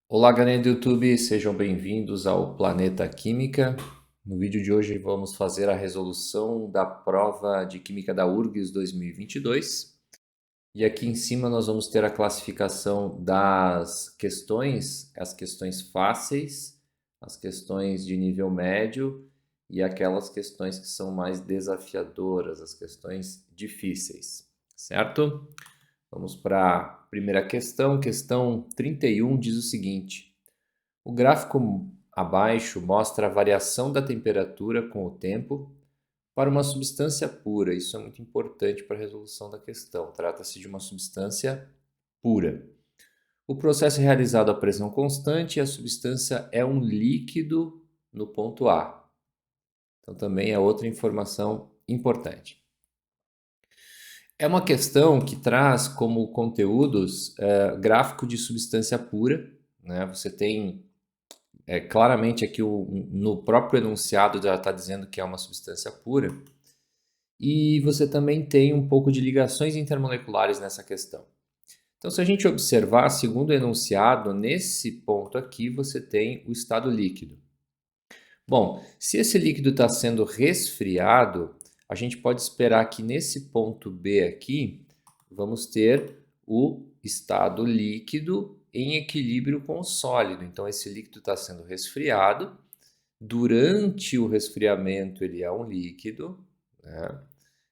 Olá, galera do YouTube, sejam bem-vindos ao Planeta Química. No vídeo de hoje vamos fazer a resolução da prova de Química da URGS 2022. E aqui em cima nós vamos ter a classificação das questões, as questões fáceis, as questões de nível médio e aquelas questões que são mais desafiadoras, as questões difíceis, certo? Vamos para a primeira questão. Questão 31 diz o seguinte: o gráfico abaixo mostra a variação da temperatura com o tempo para uma substância pura. Isso é muito importante para a resolução da questão. Trata-se de uma substância pura. O processo é realizado a pressão constante e a substância é um líquido no ponto A. Então, também é outra informação importante. É uma questão que traz como conteúdos gráfico de substância pura, né? Você tem claramente aqui no próprio enunciado já está dizendo que é uma substância pura, e você também tem um pouco de ligações intermoleculares nessa questão. Então, se a gente observar, segundo o enunciado, nesse ponto aqui você tem o estado líquido. Bom, se esse líquido está sendo resfriado, a gente pode esperar que nesse ponto B aqui, vamos ter o estado líquido em equilíbrio com o sólido. Então, esse líquido está sendo resfriado. Durante o resfriamento, ele é um líquido, né?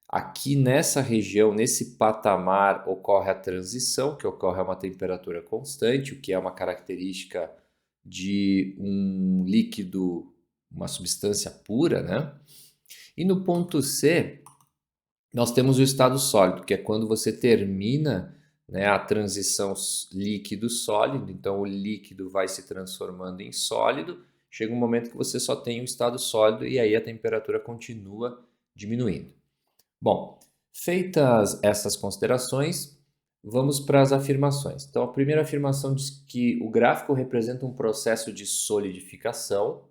Aqui nessa região, nesse patamar, ocorre a transição, que ocorre a uma temperatura constante, o que é uma característica de um líquido, uma substância pura, né? E no ponto C, nós temos o estado sólido, que é quando você termina, né, a transição líquido-sólido, então o líquido vai se transformando em sólido, chega um momento que você só tem o estado sólido e aí a temperatura continua diminuindo. Bom, feitas essas considerações, vamos para as afirmações. Então, a primeira afirmação diz que o gráfico representa um processo de solidificação,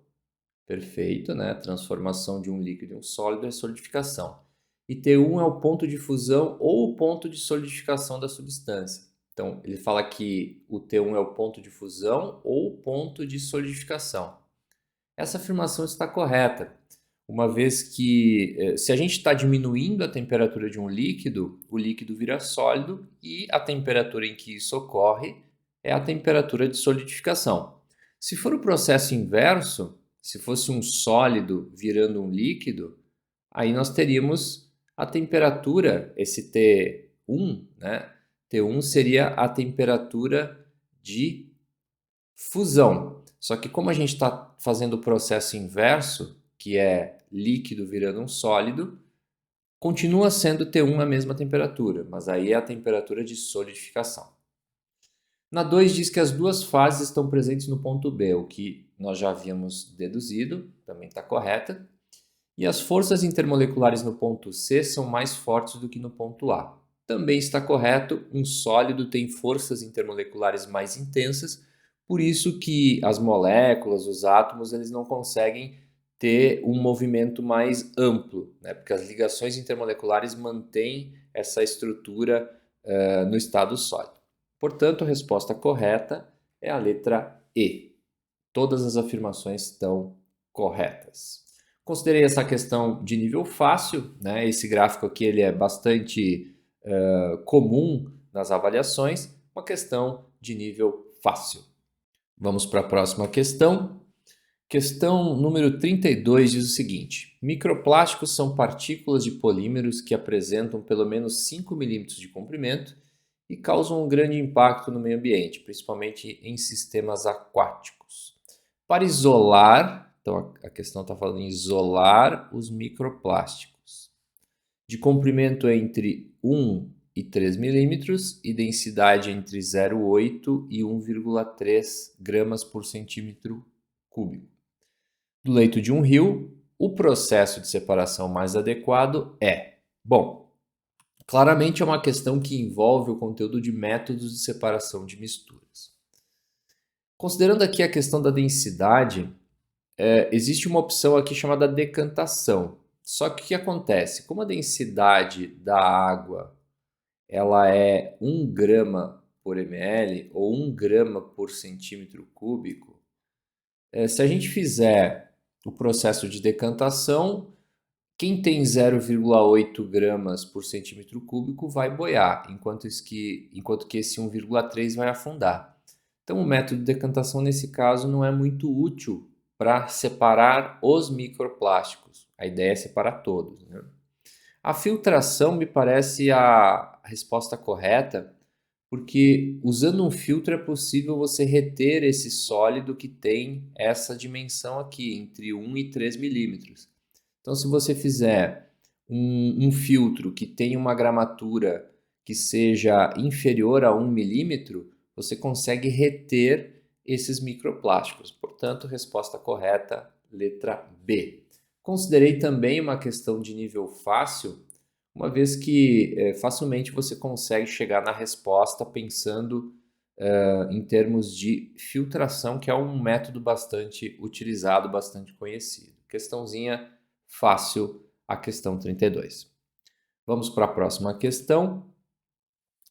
perfeito, né? Transformação de um líquido em um sólido é solidificação. E T1 é o ponto de fusão ou o ponto de solidificação da substância. Então, ele fala que o T1 é o ponto de fusão ou o ponto de solidificação. Essa afirmação está correta, uma vez que se a gente está diminuindo a temperatura de um líquido, o líquido vira sólido e a temperatura em que isso ocorre é a temperatura de solidificação. Se for o processo inverso, se fosse um sólido virando um líquido, aí nós teríamos a temperatura, esse T1, né? T1 seria a temperatura de fusão. Só que como a gente está fazendo o processo inverso, que é líquido virando um sólido, continua sendo T1 a mesma temperatura, mas aí é a temperatura de solidificação. Na 2 diz que as duas fases estão presentes no ponto B, o que nós já havíamos deduzido, também está correta. E as forças intermoleculares no ponto C são mais fortes do que no ponto A. Também está correto, um sólido tem forças intermoleculares mais intensas, por isso que as moléculas, os átomos, eles não conseguem ter um movimento mais amplo, né? Porque as ligações intermoleculares mantêm essa estrutura no estado sólido. Portanto, a resposta correta é a letra E. Todas as afirmações estão corretas. Considerei essa questão de nível fácil, né? Esse gráfico aqui ele é bastante comum nas avaliações, uma questão de nível fácil. Vamos para a próxima questão. Questão número 32 diz o seguinte: microplásticos são partículas de polímeros que apresentam pelo menos 5 milímetros de comprimento e causam um grande impacto no meio ambiente, principalmente em sistemas aquáticos. Para isolar, então a questão está falando em isolar os microplásticos, de comprimento entre 1 e 3 milímetros e densidade entre 0,8 e 1,3 gramas por centímetro cúbico. Do leito de um rio, o processo de separação mais adequado é... Bom, claramente é uma questão que envolve o conteúdo de métodos de separação de misturas. Considerando aqui a questão da densidade, existe uma opção aqui chamada decantação. Só que o que acontece? Como a densidade da água ela é 1 grama por ml ou 1 grama por centímetro cúbico, se a gente fizer o processo de decantação, quem tem 0,8 gramas por centímetro cúbico vai boiar, enquanto que esse 1,3 vai afundar. Então, o método de decantação, nesse caso, não é muito útil para separar os microplásticos. A ideia é separar todos, né? A filtração me parece a resposta correta, porque usando um filtro é possível você reter esse sólido que tem essa dimensão aqui, entre 1 e 3 milímetros. Então, se você fizer um filtro que tenha uma gramatura que seja inferior a 1 milímetro, você consegue reter esses microplásticos. Portanto, resposta correta, letra B. Considerei também uma questão de nível fácil, uma vez que facilmente você consegue chegar na resposta pensando em termos de filtração, que é um método bastante utilizado, bastante conhecido. Questãozinha fácil, a questão 32. Vamos para a próxima questão.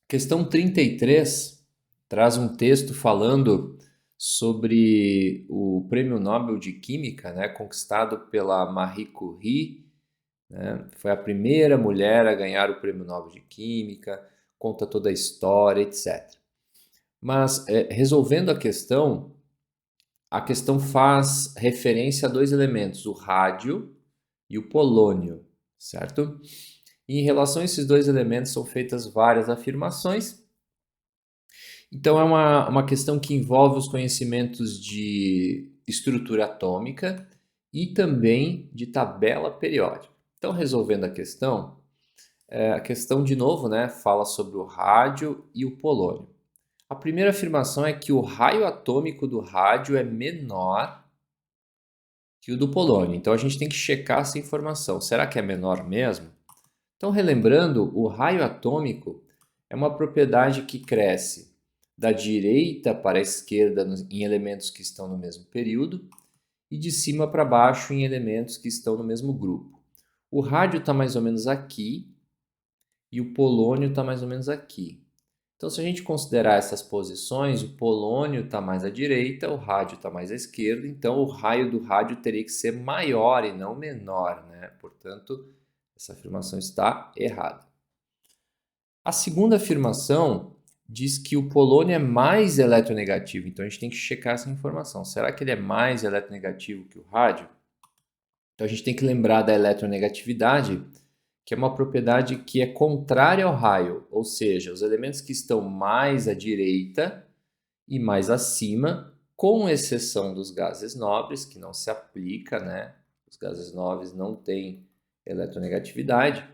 Questão 33 traz um texto falando sobre o Prêmio Nobel de Química, né, conquistado pela Marie Curie, né? Foi a primeira mulher a ganhar o Prêmio Nobel de Química, conta toda a história, etc. Mas, resolvendo a questão faz referência a 2 elementos, o rádio e o polônio, certo? E em relação a esses 2 elementos são feitas várias afirmações. Então, é uma questão que envolve os conhecimentos de estrutura atômica e também de tabela periódica. Então, resolvendo a questão de novo, né, fala sobre o rádio e o polônio. A primeira afirmação é que o raio atômico do rádio é menor que o do polônio. Então, a gente tem que checar essa informação. Será que é menor mesmo? Então, relembrando, o raio atômico é uma propriedade que cresce da direita para a esquerda em elementos que estão no mesmo período e de cima para baixo em elementos que estão no mesmo grupo. O rádio está mais ou menos aqui e o polônio está mais ou menos aqui. Então, se a gente considerar essas posições, o polônio está mais à direita, o rádio está mais à esquerda, então o raio do rádio teria que ser maior e não menor, né? Portanto, essa afirmação está errada. A segunda afirmação diz que o polônio é mais eletronegativo, então a gente tem que checar essa informação. Será que ele é mais eletronegativo que o rádio? Então a gente tem que lembrar da eletronegatividade, que é uma propriedade que é contrária ao raio, ou seja, os elementos que estão mais à direita e mais acima, com exceção dos gases nobres, que não se aplica, né? Os gases nobres não têm eletronegatividade.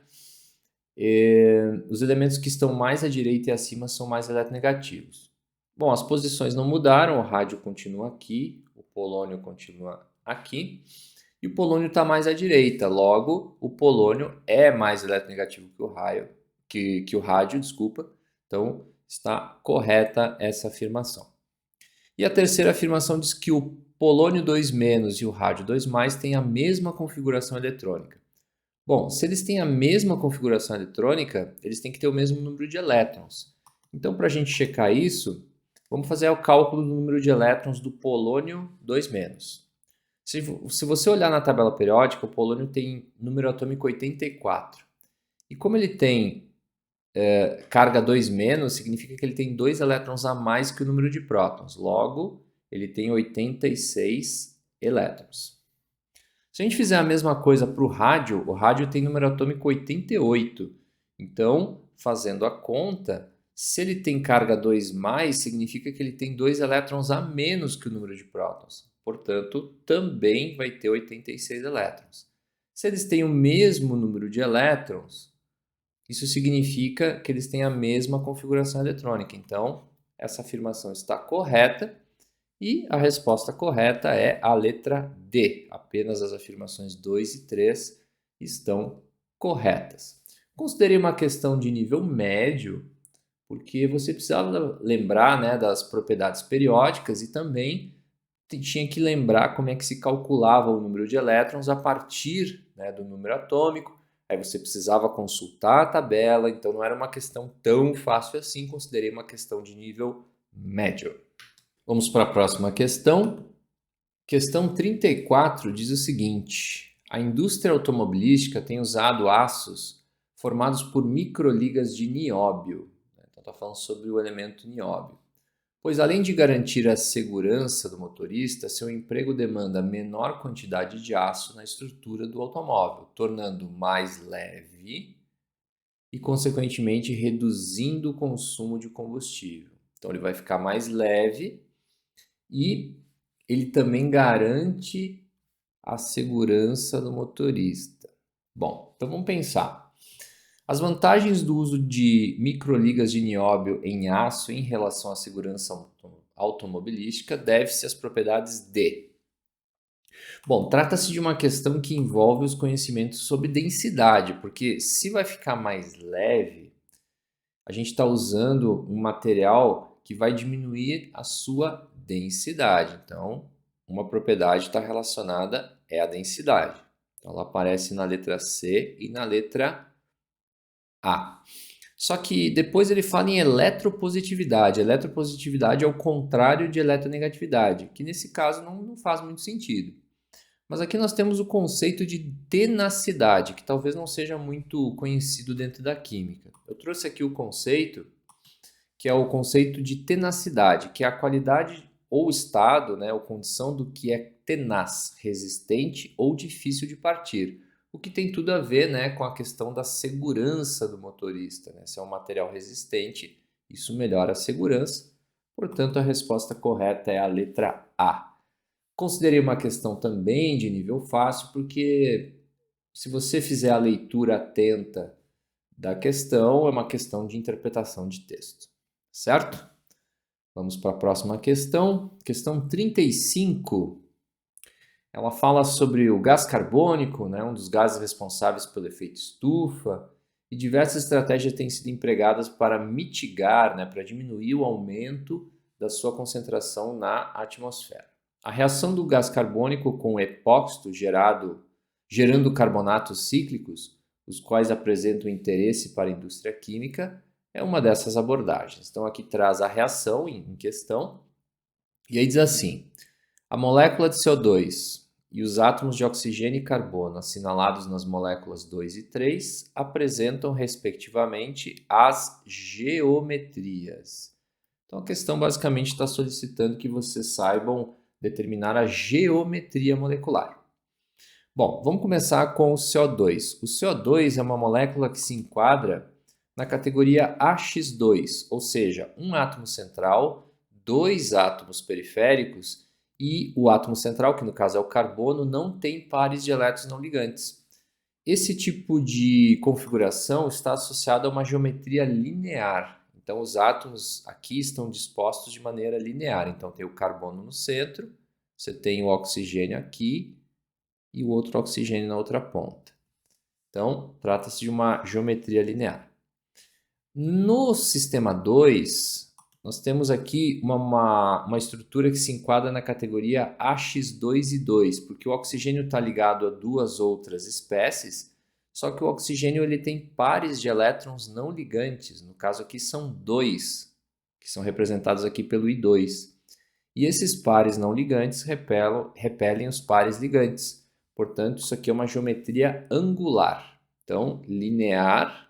Os elementos que estão mais à direita e acima são mais eletronegativos. Bom, as posições não mudaram, o rádio continua aqui, o polônio continua aqui, e o polônio está mais à direita, logo o polônio é mais eletronegativo que o rádio, desculpa. Então está correta essa afirmação. E a terceira afirmação diz que o polônio 2- e o rádio 2- têm a mesma configuração eletrônica. Bom, se eles têm a mesma configuração eletrônica, eles têm que ter o mesmo número de elétrons. Então, para a gente checar isso, vamos fazer o cálculo do número de elétrons do polônio 2-. Se você olhar na tabela periódica, o polônio tem número atômico 84. E como ele tem carga 2-, significa que ele tem 2 elétrons a mais que o número de prótons. Logo, ele tem 86 elétrons. Se a gente fizer a mesma coisa para o rádio tem número atômico 88. Então, fazendo a conta, se ele tem carga 2+, significa que ele tem 2 elétrons a menos que o número de prótons. Portanto, também vai ter 86 elétrons. Se eles têm o mesmo número de elétrons, isso significa que eles têm a mesma configuração eletrônica. Então, essa afirmação está correta e a resposta correta é a letra D. Apenas as afirmações 2 e 3 estão corretas. Considerei uma questão de nível médio, porque você precisava lembrar, né, das propriedades periódicas e também tinha que lembrar como é que se calculava o número de elétrons a partir, né, do número atômico. aí você precisava consultar a tabela, então não era uma questão tão fácil assim, considerei uma questão de nível médio. Vamos para a próxima questão. Questão 34 diz o seguinte: a indústria automobilística tem usado aços formados por microligas de nióbio. Então está falando sobre o elemento nióbio. Pois além de garantir a segurança do motorista, seu emprego demanda menor quantidade de aço na estrutura do automóvel, tornando mais leve e, consequentemente, reduzindo o consumo de combustível. Então ele vai ficar mais leve e ele também garante a segurança do motorista. Bom, então vamos pensar. As vantagens do uso de microligas de nióbio em aço em relação à segurança automobilística deve-se às propriedades de... Bom, trata-se de uma questão que envolve os conhecimentos sobre densidade, porque se vai ficar mais leve, a gente está usando um material que vai diminuir a sua densidade. Então, uma propriedade está relacionada à densidade. Então, ela aparece na letra C e na letra A. Só que depois ele fala em eletropositividade. Eletropositividade é o contrário de eletronegatividade, que nesse caso não faz muito sentido. Mas aqui nós temos o conceito de tenacidade, que talvez não seja muito conhecido dentro da química. Eu trouxe aqui o conceito, que é o conceito de tenacidade, que é a qualidade ou estado, né, ou condição do que é tenaz, resistente ou difícil de partir. O que tem tudo a ver, né, com a questão da segurança do motorista, né? Se é um material resistente, isso melhora a segurança. Portanto, a resposta correta é a letra A. Considerei uma questão também de nível fácil, porque se você fizer a leitura atenta da questão, é uma questão de interpretação de texto, certo? Vamos para a próxima questão. Questão 35. Ela fala sobre o gás carbônico, né, um dos gases responsáveis pelo efeito estufa, e diversas estratégias têm sido empregadas para mitigar, né, para diminuir o aumento da sua concentração na atmosfera. A reação do gás carbônico com o epóxito gerando carbonatos cíclicos, os quais apresentam interesse para a indústria química, é uma dessas abordagens. Então aqui traz a reação em questão, e aí diz assim: a molécula de CO2 e os átomos de oxigênio e carbono assinalados nas moléculas 2 e 3 apresentam, respectivamente, as geometrias. Então a questão basicamente está solicitando que vocês saibam determinar a geometria molecular. Bom, vamos começar com o CO2. O CO2 é uma molécula que se enquadra na categoria AX2, ou seja, um átomo central, dois átomos periféricos e o átomo central, que no caso é o carbono, não tem pares de elétrons não ligantes. Esse tipo de configuração está associado a uma geometria linear. Então, os átomos aqui estão dispostos de maneira linear. Então, tem o carbono no centro, você tem o oxigênio aqui e o outro oxigênio na outra ponta. Então, trata-se de uma geometria linear. No sistema 2, nós temos aqui uma estrutura que se enquadra na categoria AX2 e 2, porque o oxigênio está ligado a duas outras espécies, só que o oxigênio ele tem pares de elétrons não ligantes. No caso aqui são dois, que são representados aqui pelo I2. E esses pares não ligantes repelem os pares ligantes. Portanto, isso aqui é uma geometria angular. Então, linear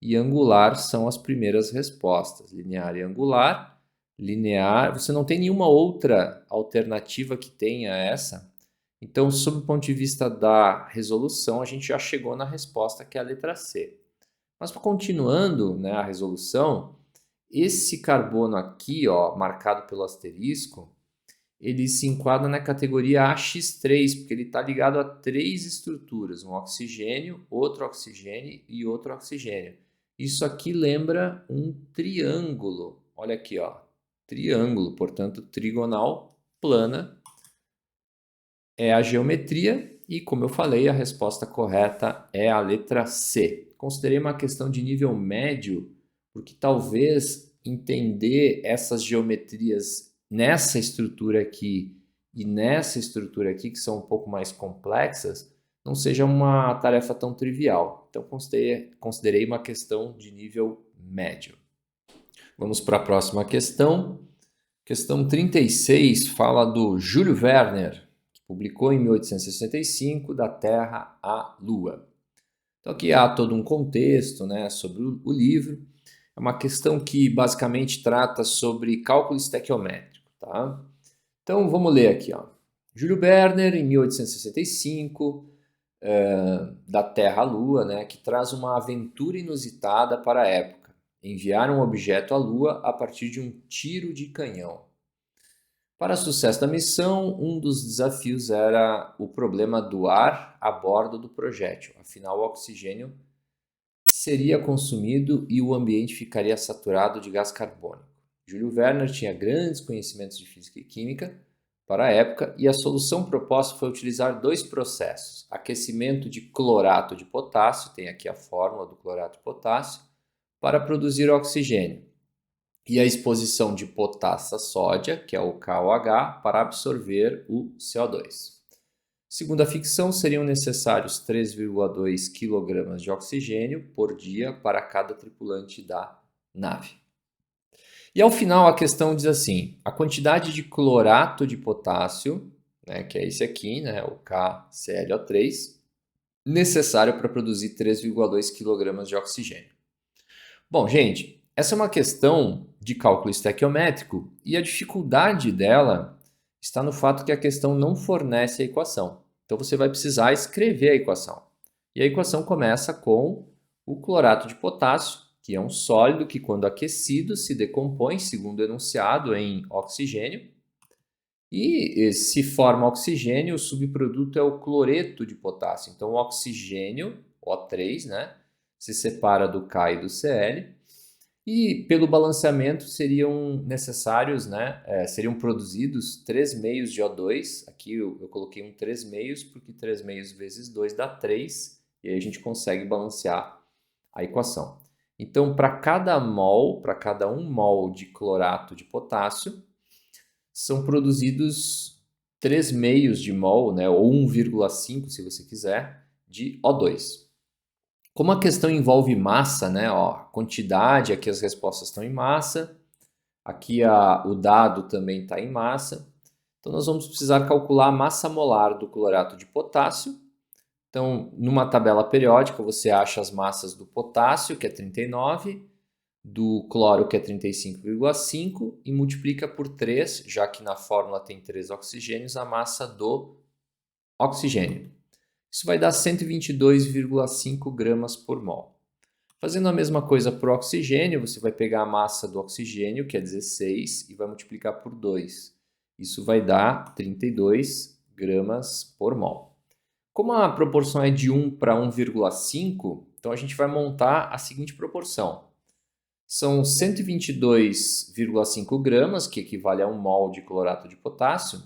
e angular são as primeiras respostas. Linear e angular. Linear, você não tem nenhuma outra alternativa que tenha essa. Então, sob o ponto de vista da resolução, a gente já chegou na resposta que é a letra C. Mas continuando, né, a resolução, esse carbono aqui, ó, marcado pelo asterisco, ele se enquadra na categoria AX3, porque ele está ligado a três estruturas, um oxigênio, outro oxigênio e outro oxigênio. Isso aqui lembra um triângulo. Olha aqui, ó, triângulo, portanto, trigonal, plana. É a geometria e, como eu falei, a resposta correta é a letra C. Considerei uma questão de nível médio, porque talvez entender essas geometrias nessa estrutura aqui e nessa estrutura aqui, que são um pouco mais complexas, não seja uma tarefa tão trivial. Então, considerei uma questão de nível médio. Vamos para a próxima questão. Questão 36 fala do Júlio Werner, que publicou em 1865 Da Terra à Lua. Então aqui há todo um contexto, né, sobre o livro. É uma questão que basicamente trata sobre cálculo estequiométrico. Tá? Então vamos ler aqui. Ó. Júlio Werner, em 1865, Da Terra à Lua, né, que traz uma aventura inusitada para a época. Enviar um objeto à Lua a partir de um tiro de canhão. Para o sucesso da missão, um dos desafios era o problema do ar a bordo do projétil. Afinal, o oxigênio seria consumido e o ambiente ficaria saturado de gás carbônico. Júlio Werner tinha grandes conhecimentos de física e química para a época e a solução proposta foi utilizar dois processos. Aquecimento de clorato de potássio, tem aqui a fórmula do clorato de potássio, para produzir oxigênio. E a exposição de potassa sódia, que é o KOH, para absorver o CO2. Segundo a ficção, seriam necessários 3,2 kg de oxigênio por dia para cada tripulante da nave. E ao final a questão diz assim, a quantidade de clorato de potássio, né, que é esse aqui, né, o KClO3, necessário para produzir 3,2 kg de oxigênio. Bom, gente, essa é uma questão de cálculo estequiométrico e a dificuldade dela está no fato que a questão não fornece a equação. Então você vai precisar escrever a equação. E a equação começa com o clorato de potássio, que é um sólido que quando aquecido se decompõe, segundo o enunciado, em oxigênio. E se forma oxigênio, o subproduto é o cloreto de potássio. Então o oxigênio, O3, né, se separa do K e do Cl. E pelo balanceamento seriam necessários, né, seriam produzidos 3 meios de O2. Aqui eu coloquei um 3 meios, porque 3 meios vezes 2 dá 3, e aí a gente consegue balancear a equação. Então, para cada 1 mol de clorato de potássio, são produzidos 3 meios de mol, né, ou 1,5 se você quiser, de O2. Como a questão envolve massa, né, ó, quantidade, aqui as respostas estão em massa, aqui o dado também está em massa, então nós vamos precisar calcular a massa molar do clorato de potássio. Então, numa tabela periódica, você acha as massas do potássio, que é 39, do cloro, que é 35,5, e multiplica por 3, já que na fórmula tem 3 oxigênios, a massa do oxigênio. Isso vai dar 122,5 gramas por mol. Fazendo a mesma coisa para o oxigênio, você vai pegar a massa do oxigênio, que é 16, e vai multiplicar por 2. Isso vai dar 32 gramas por mol. Como a proporção é de 1 para 1,5, então a gente vai montar a seguinte proporção. São 122,5 gramas, que equivale a 1 mol de clorato de potássio.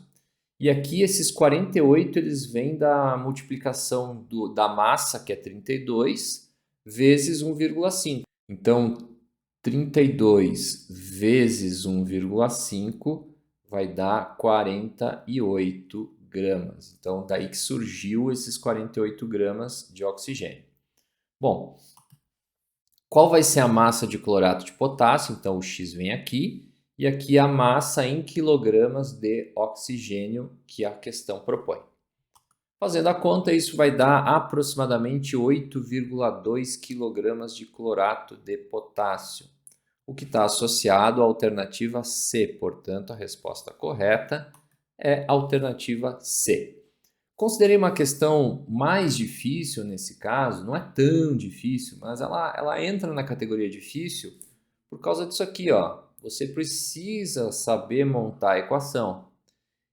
E aqui esses 48 eles vêm da multiplicação da massa, que é 32, vezes 1,5. Então, 32 vezes 1,5 vai dar 48 gramas. Então, daí que surgiu esses 48 gramas de oxigênio. Bom, qual vai ser a massa de clorato de potássio? Então, o X vem aqui. E aqui a massa em quilogramas de oxigênio que a questão propõe. Fazendo a conta, isso vai dar aproximadamente 8,2 kg de clorato de potássio, o que está associado à alternativa C. Portanto, a resposta correta é a alternativa C. Considerei uma questão mais difícil nesse caso, não é tão difícil, mas ela entra na categoria difícil por causa disso aqui, ó. Você precisa saber montar a equação.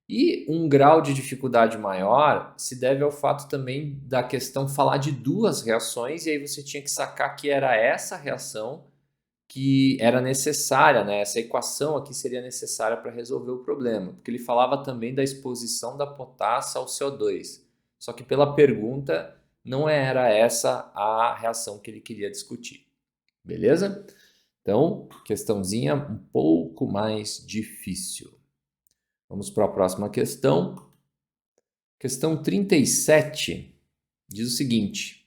E um grau de dificuldade maior se deve ao fato também da questão falar de duas reações, e aí você tinha que sacar que era essa reação que era necessária, né? Essa equação aqui seria necessária para resolver o problema, porque ele falava também da exposição da potassa ao CO2. Só que pela pergunta não era essa a reação que ele queria discutir. Beleza? Então, questãozinha um pouco mais difícil. Vamos para a próxima questão. Questão 37 diz o seguinte: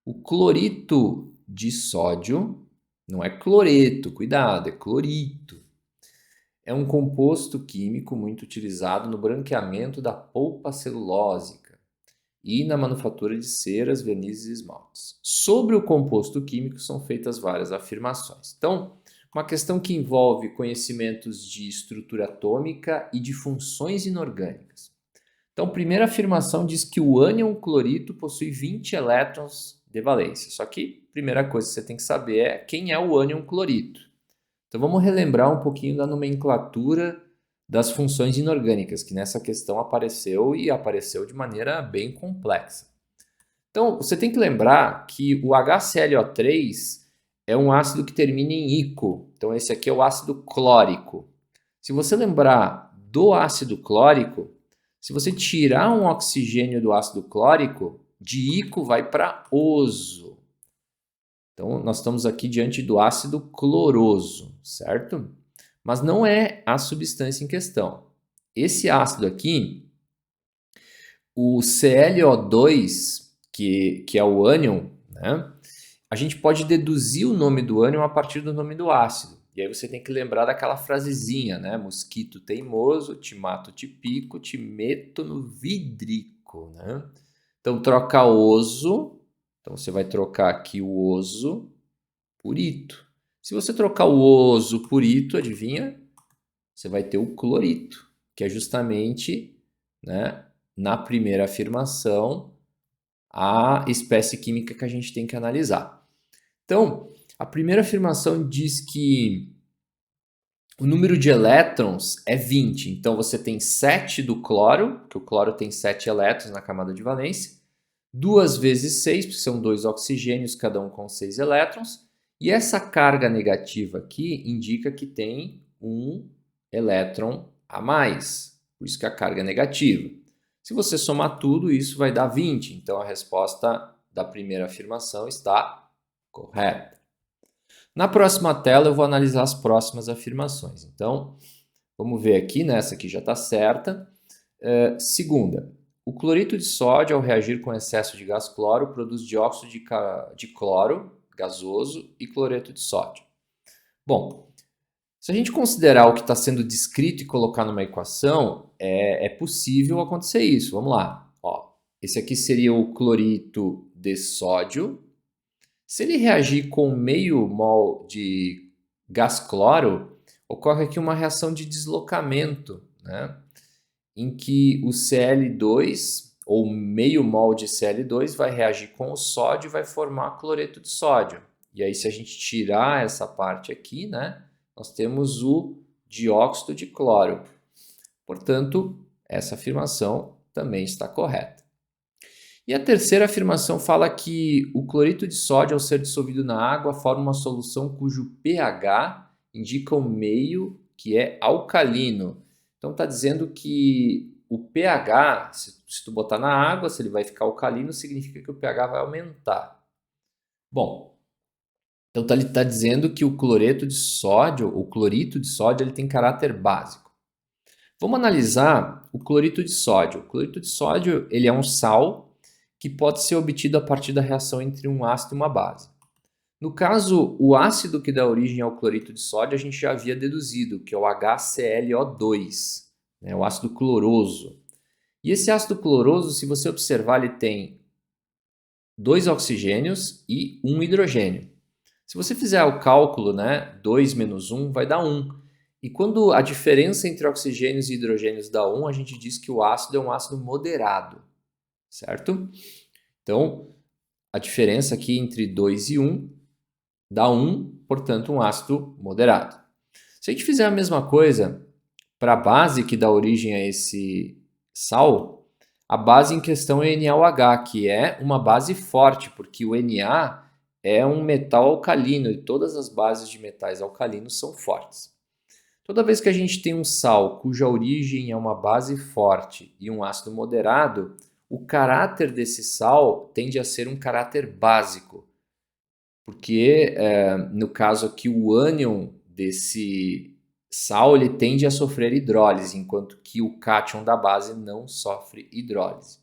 o clorito de sódio, não é cloreto, cuidado, é clorito. É um composto químico muito utilizado no branqueamento da polpa celulósica e na manufatura de ceras, vernizes e esmaltes. Sobre o composto químico são feitas várias afirmações. Então, uma questão que envolve conhecimentos de estrutura atômica e de funções inorgânicas. Então, primeira afirmação diz que o ânion clorito possui 20 elétrons de valência. Só que a primeira coisa que você tem que saber é quem é o ânion clorito. Então vamos relembrar um pouquinho da nomenclatura das funções inorgânicas, que nessa questão apareceu e apareceu de maneira bem complexa. Então você tem que lembrar que o HClO3 é um ácido que termina em ico. Então esse aqui é o ácido clórico. Se você lembrar do ácido clórico, se você tirar um oxigênio do ácido clórico, de ico vai para oso. Então, nós estamos aqui diante do ácido cloroso, certo? Mas não é a substância em questão. Esse ácido aqui, o ClO2, que é o ânion, né? A gente pode deduzir o nome do ânion a partir do nome do ácido. E aí você tem que lembrar daquela frasezinha, né? Mosquito teimoso, te mato, te pico, te meto no vidrico, né? Então, troca oso. Então, você vai trocar aqui o oso por ito. Se você trocar o oso por ito, adivinha? Você vai ter o clorito, que é justamente, né, na primeira afirmação, a espécie química que a gente tem que analisar. Então, a primeira afirmação diz que o número de elétrons é 20. Então, você tem 7 do cloro, que o cloro tem 7 elétrons na camada de valência, 2 vezes 6, porque são 2 oxigênios, cada um com 6 elétrons, e essa carga negativa aqui indica que tem um elétron a mais, por isso que a carga é negativa. Se você somar tudo, isso vai dar 20, então a resposta da primeira afirmação está correta. Na próxima tela eu vou analisar as próximas afirmações. Então, vamos ver aqui, né? Essa aqui já está certa. Segunda, o clorito de sódio, ao reagir com excesso de gás cloro, produz dióxido de cloro gasoso e cloreto de sódio. Bom, se a gente considerar o que está sendo descrito e colocar numa equação, é possível acontecer isso. Vamos lá. Ó, esse aqui seria o clorito de sódio. Se ele reagir com meio mol de gás cloro, ocorre aqui uma reação de deslocamento, né? Em que o Cl2, ou meio mol de Cl2, vai reagir com o sódio e vai formar cloreto de sódio. E aí, se a gente tirar essa parte aqui, né, nós temos o dióxido de cloro. Portanto, essa afirmação também está correta. E a terceira afirmação fala que o clorito de sódio, ao ser dissolvido na água, forma uma solução cujo pH indica o meio que é alcalino. Então está dizendo que o pH, se tu botar na água, se ele vai ficar alcalino, significa que o pH vai aumentar. Bom, então ele está dizendo que o cloreto de sódio, o clorito de sódio, ele tem caráter básico. Vamos analisar o clorito de sódio. O clorito de sódio ele é um sal que pode ser obtido a partir da reação entre um ácido e uma base. No caso, o ácido que dá origem ao clorito de sódio a gente já havia deduzido, que é o HClO2, né, o ácido cloroso. E esse ácido cloroso, se você observar, ele tem 2 oxigênios e 1 hidrogênio. Se você fizer o cálculo, né, 2 menos 1 vai dar 1. E quando a diferença entre oxigênios e hidrogênios dá 1, a gente diz que o ácido é um ácido moderado, certo? Então, a diferença aqui entre 2 e 1 dá 1, portanto, um ácido moderado. Se a gente fizer a mesma coisa para a base que dá origem a esse sal, a base em questão é NaOH, que é uma base forte, porque o Na é um metal alcalino e todas as bases de metais alcalinos são fortes. Toda vez que a gente tem um sal cuja origem é uma base forte e um ácido moderado, o caráter desse sal tende a ser um caráter básico, porque no caso aqui o ânion desse sal ele tende a sofrer hidrólise, enquanto que o cátion da base não sofre hidrólise.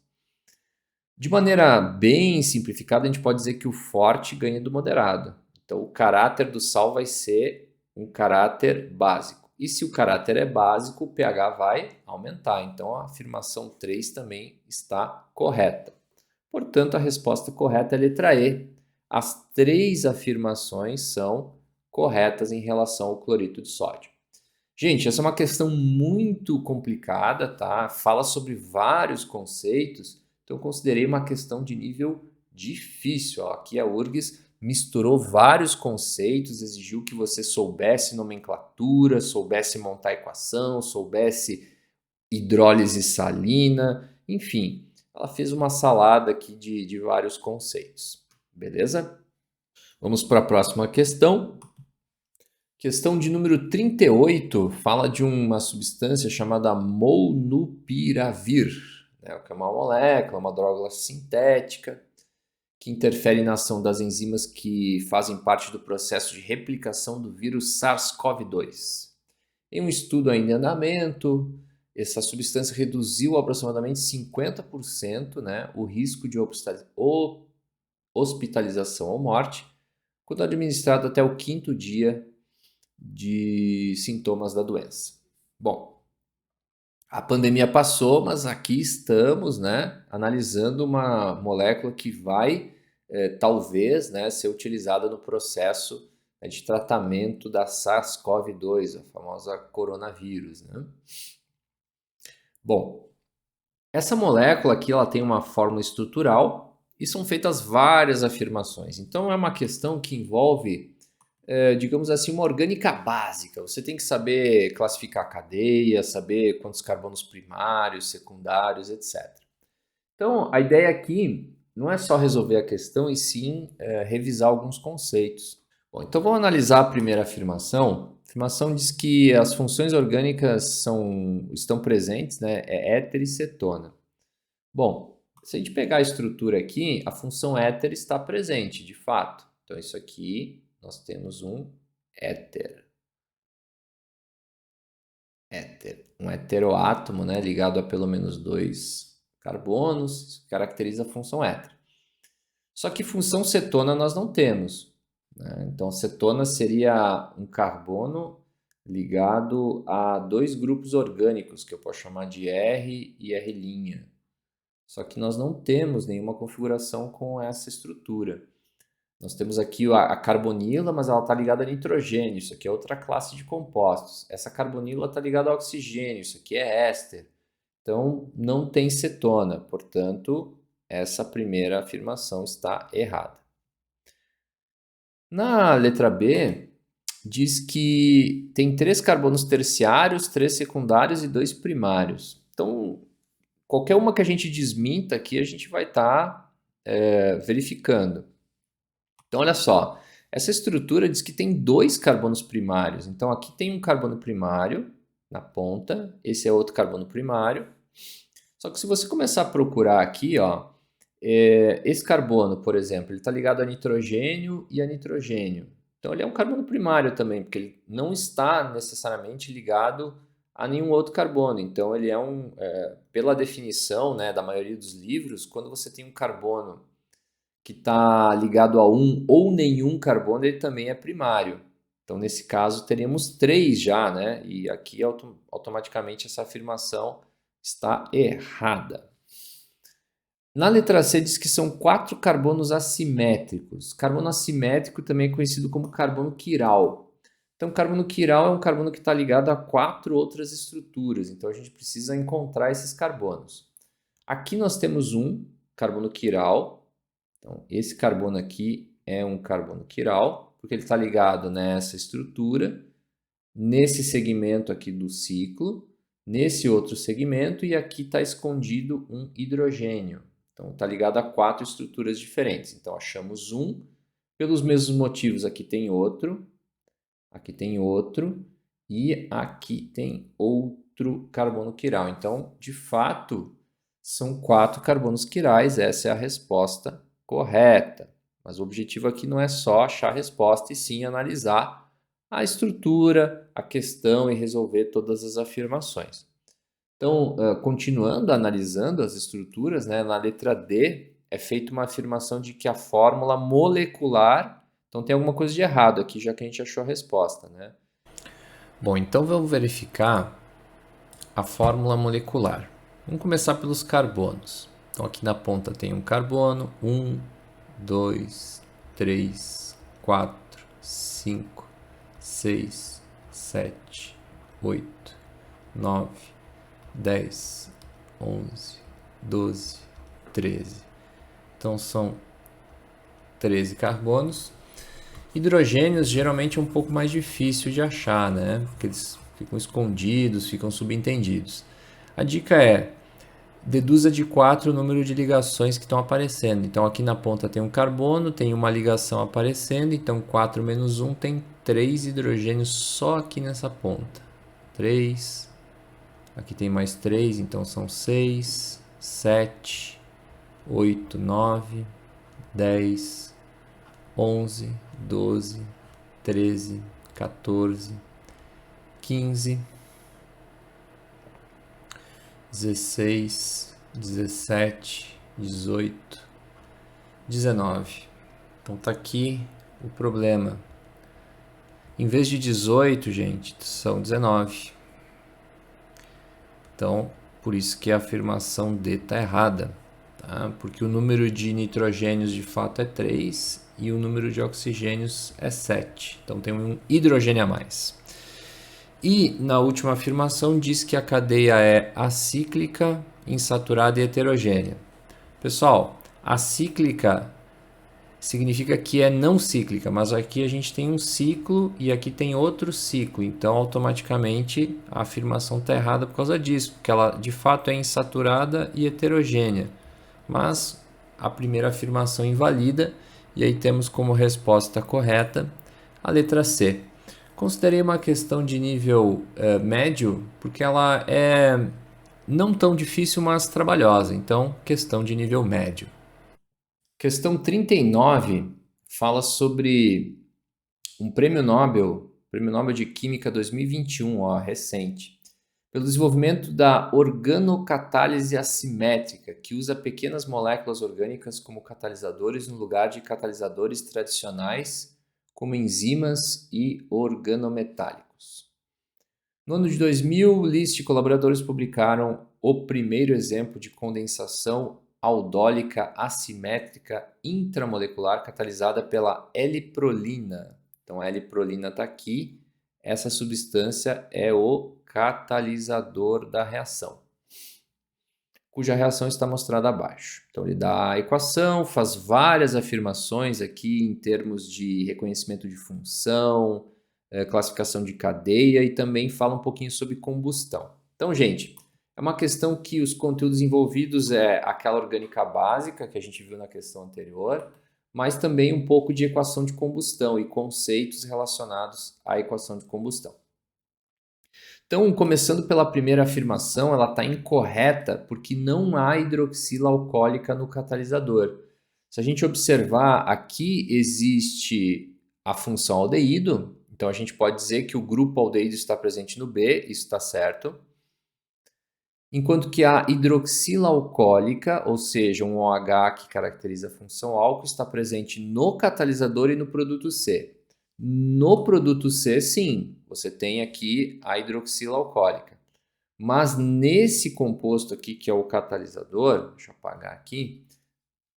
De maneira bem simplificada, a gente pode dizer que o forte ganha do moderado. Então, o caráter do sal vai ser um caráter básico. E se o caráter é básico, o pH vai aumentar. Então, a afirmação 3 também está correta. Portanto, a resposta correta é a letra E. As três afirmações são corretas em relação ao cloreto de sódio. Gente, essa é uma questão muito complicada, tá? Fala sobre vários conceitos, então eu considerei uma questão de nível difícil. Ó. Aqui a URGS misturou vários conceitos, exigiu que você soubesse nomenclatura, soubesse montar equação, soubesse hidrólise salina, enfim, ela fez uma salada aqui de vários conceitos, beleza? Vamos para a próxima questão. Questão de número 38 fala de uma substância chamada molnupiravir, né, que é uma molécula, uma droga sintética, que interfere na ação das enzimas que fazem parte do processo de replicação do vírus SARS-CoV-2. Em um estudo ainda em andamento, essa substância reduziu aproximadamente 50%, né, o risco de hospitalização ou morte quando administrado até o 5º dia de sintomas da doença. Bom, a pandemia passou, mas aqui estamos, né, analisando uma molécula que vai, talvez, né, ser utilizada no processo, né, de tratamento da SARS-CoV-2, a famosa coronavírus, né? Bom, essa molécula aqui ela tem uma fórmula estrutural e são feitas várias afirmações. Então é uma questão que envolve digamos assim, uma orgânica básica. Você tem que saber classificar a cadeia, saber quantos carbonos primários, secundários, etc. Então, a ideia aqui não é só resolver a questão, e sim revisar alguns conceitos. Bom, então vamos analisar a primeira afirmação. A afirmação diz que as funções orgânicas estão presentes, né? É éter e cetona. Bom, se a gente pegar a estrutura aqui, a função éter está presente, de fato. Então, isso aqui nós temos um éter. Um heteroátomo, né, ligado a pelo menos 2 carbonos, isso caracteriza a função éter. Só que função cetona nós não temos, né? Então, cetona seria um carbono ligado a 2 grupos orgânicos, que eu posso chamar de R e R'. Só que nós não temos nenhuma configuração com essa estrutura. Nós temos aqui a carbonila, mas ela está ligada a nitrogênio. Isso aqui é outra classe de compostos. Essa carbonila está ligada a oxigênio. Isso aqui é éster. Então, não tem cetona. Portanto, essa primeira afirmação está errada. Na letra B, diz que tem 3 carbonos terciários, 3 secundários e 2 primários. Então, qualquer uma que a gente desminta aqui, a gente vai estar verificando. Então, olha só, essa estrutura diz que tem 2 carbonos primários. Então, aqui tem um carbono primário na ponta, esse é outro carbono primário. Só que se você começar a procurar aqui, ó, esse carbono, por exemplo, ele está ligado a nitrogênio e a nitrogênio. Então, ele é um carbono primário também, porque ele não está necessariamente ligado a nenhum outro carbono. Então, ele é pela definição, né, da maioria dos livros, quando você tem um carbono que está ligado a um ou nenhum carbono, ele também é primário. Então, nesse caso, teríamos 3 já, né? E aqui, automaticamente, essa afirmação está errada. Na letra C diz que são 4 carbonos assimétricos. Carbono assimétrico também é conhecido como carbono quiral. Então, carbono quiral é um carbono que está ligado a 4 outras estruturas. Então, a gente precisa encontrar esses carbonos. Aqui nós temos um carbono quiral. Então, esse carbono aqui é um carbono quiral, porque ele está ligado nessa estrutura, nesse segmento aqui do ciclo, nesse outro segmento, e aqui está escondido um hidrogênio. Então, está ligado a 4 estruturas diferentes. Então, achamos um, pelos mesmos motivos, aqui tem outro, e aqui tem outro carbono quiral. Então, de fato, são 4 carbonos quirais, essa é a resposta correta. Mas o objetivo aqui não é só achar a resposta, e sim analisar a estrutura, a questão e resolver todas as afirmações. Então, continuando analisando as estruturas, né, na letra D é feita uma afirmação de que a fórmula molecular, então tem alguma coisa de errado aqui, já que a gente achou a resposta, né? Bom, então vamos verificar a fórmula molecular. Vamos começar pelos carbonos. Então aqui na ponta tem um carbono, 1, 2, 3, 4, 5, 6, 7, 8, 9, 10, 11, 12, 13. Então são 13 carbonos. Hidrogênios geralmente é um pouco mais difícil de achar, né? Porque eles ficam escondidos, ficam subentendidos. A dica é: deduza de 4 o número de ligações que estão aparecendo. Então aqui na ponta tem um carbono, tem uma ligação aparecendo, então 4 menos 1 tem 3 hidrogênios só aqui nessa ponta. 3, aqui tem mais 3, então são 6, 7, 8, 9, 10, 11, 12, 13, 14, 15, 16, 17, 18, 19. Então tá aqui o problema. Em vez de 18, gente, são 19. Então, por isso que a afirmação D está errada. Tá? Porque o número de nitrogênios de fato é 3 e o número de oxigênios é 7. Então tem um hidrogênio a mais. E na última afirmação diz que a cadeia é acíclica, insaturada e heterogênea. Pessoal, acíclica significa que é não cíclica, mas aqui a gente tem um ciclo e aqui tem outro ciclo, então automaticamente a afirmação está errada por causa disso, porque ela de fato é insaturada e heterogênea, mas a primeira afirmação invalida e aí temos como resposta correta a letra C. Considerei uma questão de nível médio, porque ela é não tão difícil, mas trabalhosa, então questão de nível médio. Questão 39 fala sobre um Prêmio Nobel de Química 2021, ó, recente, pelo desenvolvimento da organocatálise assimétrica, que usa pequenas moléculas orgânicas como catalisadores no lugar de catalisadores tradicionais, como enzimas e organometálicos. No ano de 2000, List e colaboradores publicaram o primeiro exemplo de condensação aldólica assimétrica intramolecular catalisada pela L-prolina. Então, a L-prolina está aqui. Essa substância é o catalisador da reação, cuja reação está mostrada abaixo. Então, ele dá a equação, faz várias afirmações aqui em termos de reconhecimento de função, classificação de cadeia e também fala um pouquinho sobre combustão. Então, gente, é uma questão que os conteúdos envolvidos é aquela orgânica básica que a gente viu na questão anterior, mas também um pouco de equação de combustão e conceitos relacionados à equação de combustão. Então, começando pela primeira afirmação, ela está incorreta porque não há hidroxila alcoólica no catalisador. Se a gente observar, aqui existe a função aldeído, então a gente pode dizer que o grupo aldeído está presente no B, isso está certo. Enquanto que a hidroxila alcoólica, ou seja, um OH que caracteriza a função álcool, está presente no catalisador e no produto C. No produto C, sim, você tem aqui a hidroxila alcoólica. Mas nesse composto aqui, que é o catalisador, deixa eu apagar aqui,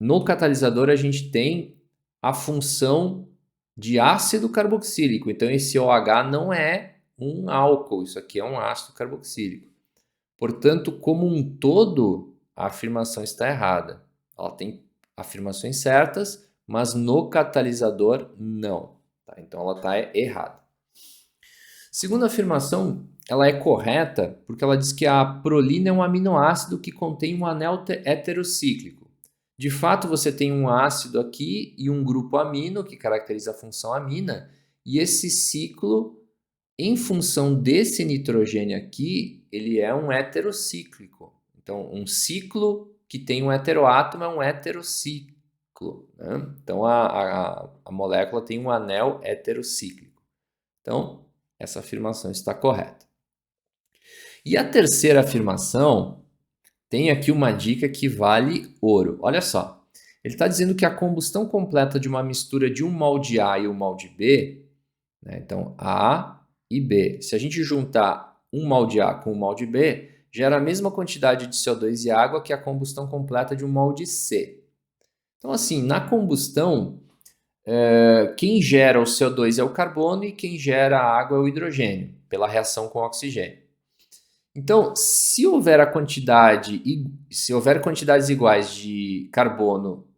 no catalisador a gente tem a função de ácido carboxílico. Então esse OH não é um álcool, isso aqui é um ácido carboxílico. Portanto, como um todo, a afirmação está errada. Ela tem afirmações certas, mas no catalisador não. Tá? Então ela está errada. Segunda afirmação, ela é correta porque ela diz que a prolina é um aminoácido que contém um anel heterocíclico. De fato, você tem um ácido aqui e um grupo amino, que caracteriza a função amina, e esse ciclo, em função desse nitrogênio aqui, ele é um heterocíclico. Então, um ciclo que tem um heteroátomo é um heterociclo. Né? Então, a molécula tem um anel heterocíclico. Então, essa afirmação está correta. E a terceira afirmação tem aqui uma dica que vale ouro. Olha só, ele está dizendo que a combustão completa de uma mistura de um molde A e um molde B, né, então A e B, se a gente juntar um molde A com um molde B, gera a mesma quantidade de CO2 e água que a combustão completa de um molde C. Então, assim, na combustão, quem gera o CO2 é o carbono e quem gera a água é o hidrogênio, pela reação com o oxigênio. Então, se houver quantidades iguais de carbono,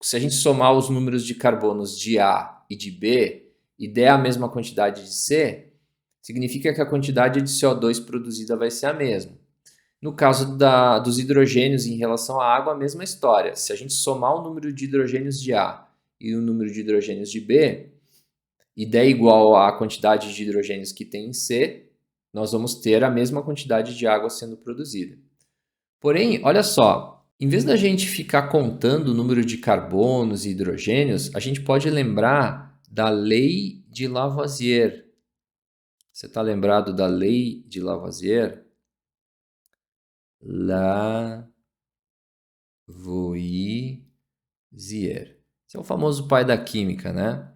se a gente somar os números de carbonos de A e de B e der a mesma quantidade de C, significa que a quantidade de CO2 produzida vai ser a mesma. No caso dos hidrogênios em relação à água, a mesma história. Se a gente somar o número de hidrogênios de A e o número de hidrogênios de B e der igual à quantidade de hidrogênios que tem em C, nós vamos ter a mesma quantidade de água sendo produzida. Porém, olha só, em vez da gente ficar contando o número de carbonos e hidrogênios, a gente pode lembrar da lei de Lavoisier. Você está lembrado da lei de Lavoisier? Lavoisier. Esse é o famoso pai da química, né?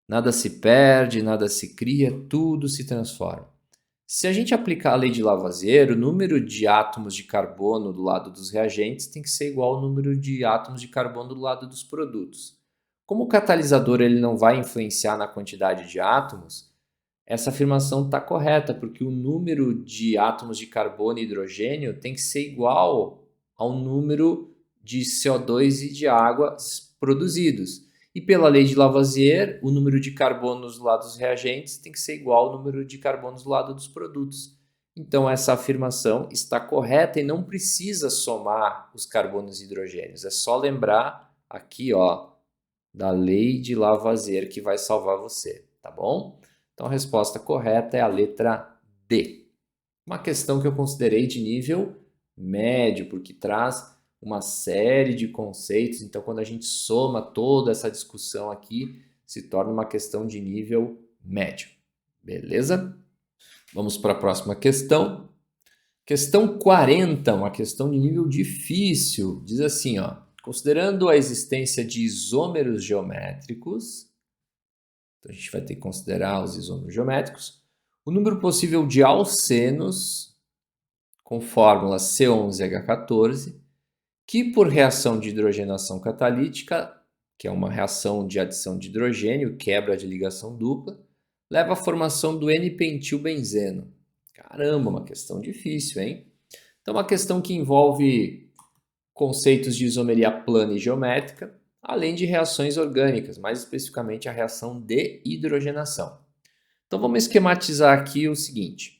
Nada se perde, nada se cria, tudo se transforma. Se a gente aplicar a lei de Lavoisier, o número de átomos de carbono do lado dos reagentes tem que ser igual ao número de átomos de carbono do lado dos produtos. Como o catalisador ele não vai influenciar na quantidade de átomos, essa afirmação está correta, porque o número de átomos de carbono e hidrogênio tem que ser igual ao número de CO2 e de água produzidos. E pela lei de Lavoisier, o número de carbonos do lado dos reagentes tem que ser igual ao número de carbonos do lado dos produtos. Então, essa afirmação está correta e não precisa somar os carbonos e hidrogênios. É só lembrar aqui, ó, da lei de Lavoisier que vai salvar você, tá bom? Então, a resposta correta é a letra D. Uma questão que eu considerei de nível médio, porque traz uma série de conceitos. Então, quando a gente soma toda essa discussão aqui, se torna uma questão de nível médio. Beleza? Vamos para a próxima questão. Questão 40, uma questão de nível difícil. Diz assim, ó, considerando a existência de isômeros geométricos, então a gente vai ter que considerar os isômeros geométricos, o número possível de alcenos com fórmula C11H14, que por reação de hidrogenação catalítica, que é uma reação de adição de hidrogênio, quebra de ligação dupla, leva à formação do N-pentilbenzeno. Caramba, uma questão difícil, hein? Então, uma questão que envolve conceitos de isomeria plana e geométrica, além de reações orgânicas, mais especificamente a reação de hidrogenação. Então, vamos esquematizar aqui o seguinte.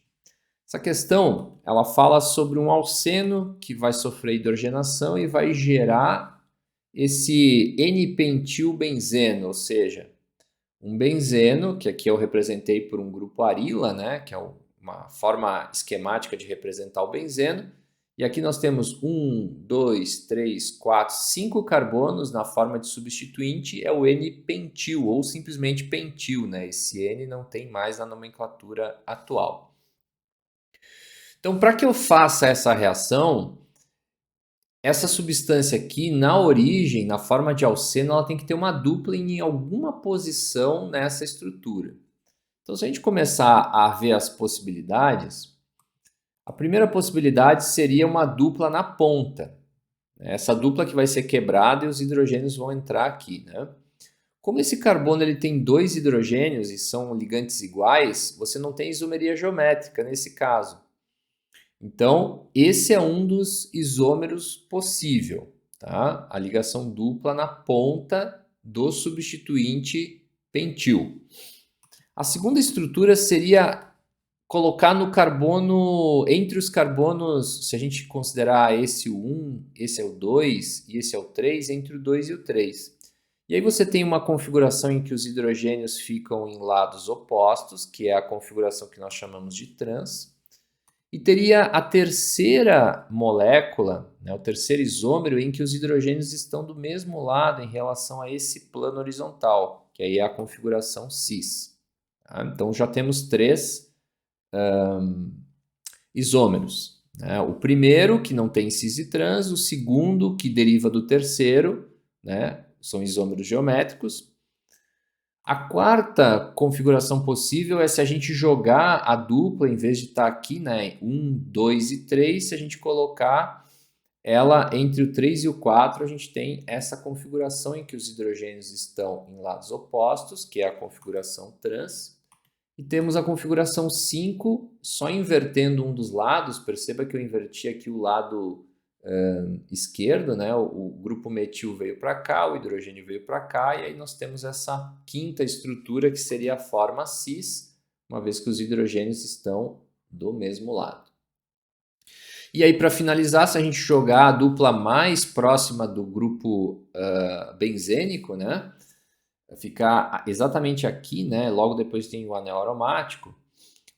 Essa questão, ela fala sobre um alceno que vai sofrer hidrogenação e vai gerar esse N-pentilbenzeno, ou seja, um benzeno, que aqui eu representei por um grupo arila, né, que é uma forma esquemática de representar o benzeno. E aqui nós temos 1, 2, 3, 4, 5 carbonos na forma de substituinte, é o N-pentil, ou simplesmente pentil, né? Esse N não tem mais na nomenclatura atual. Então, para que eu faça essa reação, essa substância aqui, na origem, na forma de alceno, ela tem que ter uma dupla em alguma posição nessa estrutura. Então, se a gente começar a ver as possibilidades, a primeira possibilidade seria uma dupla na ponta. Essa dupla que vai ser quebrada e os hidrogênios vão entrar aqui, né? Como esse carbono ele tem dois hidrogênios e são ligantes iguais, você não tem isomeria geométrica nesse caso. Então, esse é um dos isômeros possível, tá? A ligação dupla na ponta do substituinte pentil. A segunda estrutura seria colocar no carbono, entre os carbonos, se a gente considerar esse o 1, esse é o 2 e esse é o 3, entre o 2 e o 3. E aí você tem uma configuração em que os hidrogênios ficam em lados opostos, que é a configuração que nós chamamos de trans. E teria a terceira molécula, né, o terceiro isômero, em que os hidrogênios estão do mesmo lado em relação a esse plano horizontal, que aí é a configuração cis. Tá? Então já temos três isômeros, né? O primeiro, que não tem cis e trans, o segundo, que deriva do terceiro, né? São isômeros geométricos. A quarta configuração possível é se a gente jogar a dupla, em vez de estar aqui, né, 1, 2 e 3, se a gente colocar ela entre o 3 e o 4, a gente tem essa configuração em que os hidrogênios estão em lados opostos, que é a configuração trans. E temos a configuração 5, só invertendo um dos lados. Perceba que eu inverti aqui o lado esquerdo, né? O grupo metil veio para cá, o hidrogênio veio para cá, e aí nós temos essa quinta estrutura, que seria a forma cis, uma vez que os hidrogênios estão do mesmo lado. E aí, para finalizar, se a gente jogar a dupla mais próxima do grupo benzênico, né? Ficar exatamente aqui, né? Logo depois tem o anel aromático.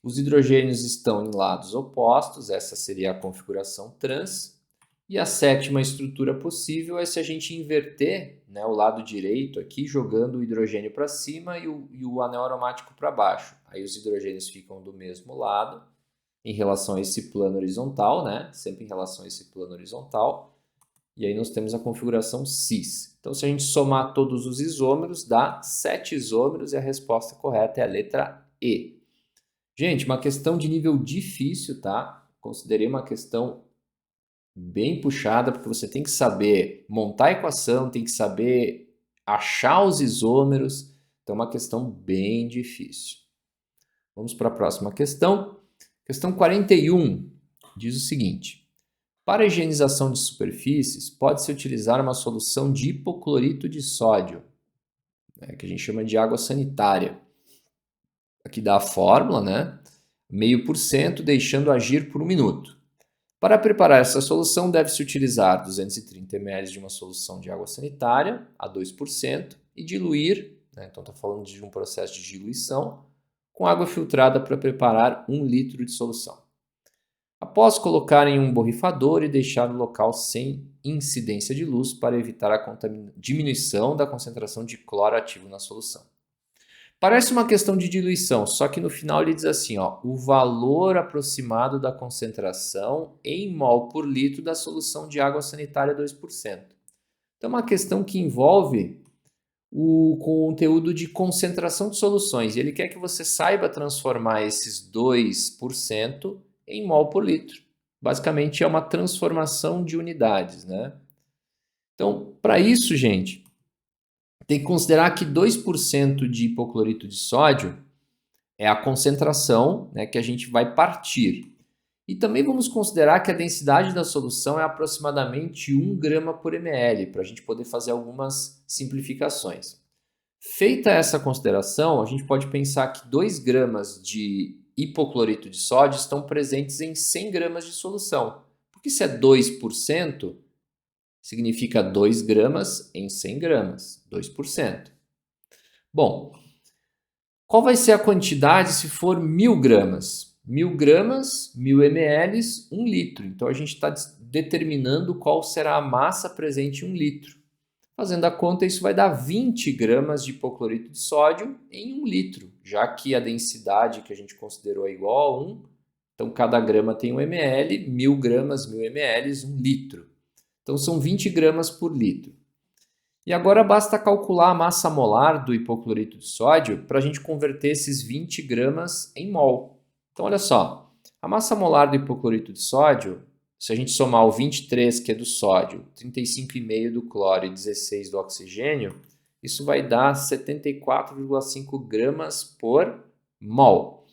Os hidrogênios estão em lados opostos, essa seria a configuração trans. E a sétima estrutura possível é se a gente inverter, né, o lado direito aqui, jogando o hidrogênio para cima e o anel aromático para baixo. Aí os hidrogênios ficam do mesmo lado em relação a esse plano horizontal, né? Sempre em relação a esse plano horizontal. E aí nós temos a configuração cis. Então, se a gente somar todos os isômeros, dá 7 isômeros e a resposta correta é a letra E. Gente, uma questão de nível difícil, tá? Considerei uma questão bem puxada, porque você tem que saber montar a equação, tem que saber achar os isômeros. Então, é uma questão bem difícil. Vamos para a próxima questão. Questão 41 diz o seguinte: para a higienização de superfícies, pode-se utilizar uma solução de hipoclorito de sódio, né, que a gente chama de água sanitária. Aqui dá a fórmula, né? 0,5%, deixando agir por 1 minuto. Para preparar essa solução, deve-se utilizar 230 ml de uma solução de água sanitária a 2% e diluir, né, então está falando de um processo de diluição, com água filtrada para preparar 1 litro de solução. Após colocar em um borrifador e deixar no local sem incidência de luz para evitar a diminuição da concentração de cloro ativo na solução. Parece uma questão de diluição, só que no final ele diz assim, ó, o valor aproximado da concentração em mol por litro da solução de água sanitária 2%. Então é uma questão que envolve o conteúdo de concentração de soluções. E ele quer que você saiba transformar esses 2% em mol por litro. Basicamente é uma transformação de unidades, né? Então, para isso, gente, tem que considerar que 2% de hipoclorito de sódio é a concentração, né, que a gente vai partir. E também vamos considerar que a densidade da solução é aproximadamente 1 grama por ml, para a gente poder fazer algumas simplificações. Feita essa consideração, a gente pode pensar que 2 gramas de hipoclorito de sódio estão presentes em 100 gramas de solução. Porque se é 2%, significa 2 gramas em 100 gramas, 2%. Bom, qual vai ser a quantidade se for 1.000 gramas? 1.000 gramas, 1.000 ml, 1 litro. Então, a gente está determinando qual será a massa presente em 1 litro. Fazendo a conta, isso vai dar 20 gramas de hipoclorito de sódio em 1 litro, já que a densidade que a gente considerou é igual a 1. Então, cada grama tem 1 ml, 1.000 gramas, 1.000 ml, 1 litro. Então, são 20 gramas por litro. E agora basta calcular a massa molar do hipoclorito de sódio para a gente converter esses 20 gramas em mol. Então, olha só, a massa molar do hipoclorito de sódio, se a gente somar o 23, que é do sódio, 35,5 do cloro e 16 do oxigênio, isso vai dar 74,5 gramas por mol.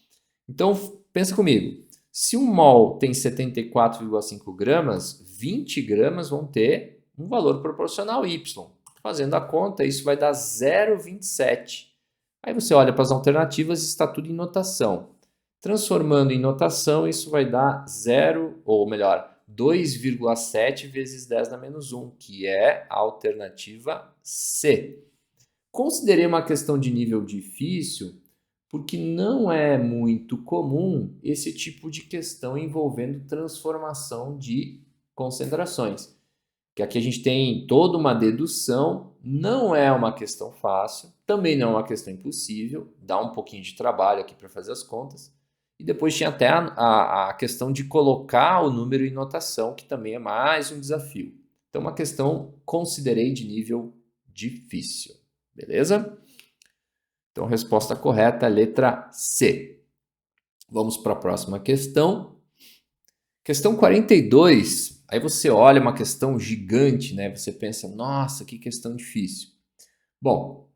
Então, pensa comigo, se um mol tem 74,5 gramas, 20 gramas vão ter um valor proporcional Y. Fazendo a conta, isso vai dar 0,27. Aí você olha para as alternativas e está tudo em notação. Transformando em notação, isso vai dar 2,7 vezes 10 na menos 1, que é a alternativa C. Considerei uma questão de nível difícil, porque não é muito comum esse tipo de questão envolvendo transformação de concentrações. Que aqui a gente tem toda uma dedução, não é uma questão fácil, também não é uma questão impossível, dá um pouquinho de trabalho aqui para fazer as contas. E depois tinha até a questão de colocar o número em notação, que também é mais um desafio. Então, uma questão considerei de nível difícil. Beleza? Então, a resposta correta é a letra C. Vamos para a próxima questão. Questão 42. Aí você olha uma questão gigante, né? Você pensa, nossa, que questão difícil. Bom,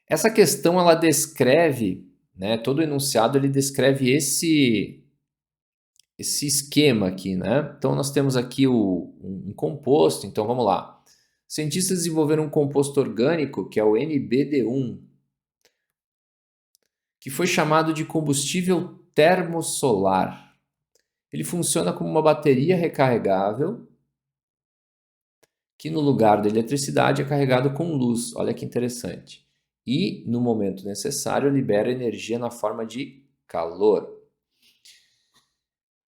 essa questão ela descreve, né? Todo o enunciado ele descreve esse esquema aqui, né? Então nós temos aqui um composto. Então vamos lá. Cientistas desenvolveram um composto orgânico que é o NBD1, que foi chamado de combustível termosolar. Ele funciona como uma bateria recarregável que no lugar da eletricidade é carregado com luz. Olha que interessante. E, no momento necessário, libera energia na forma de calor.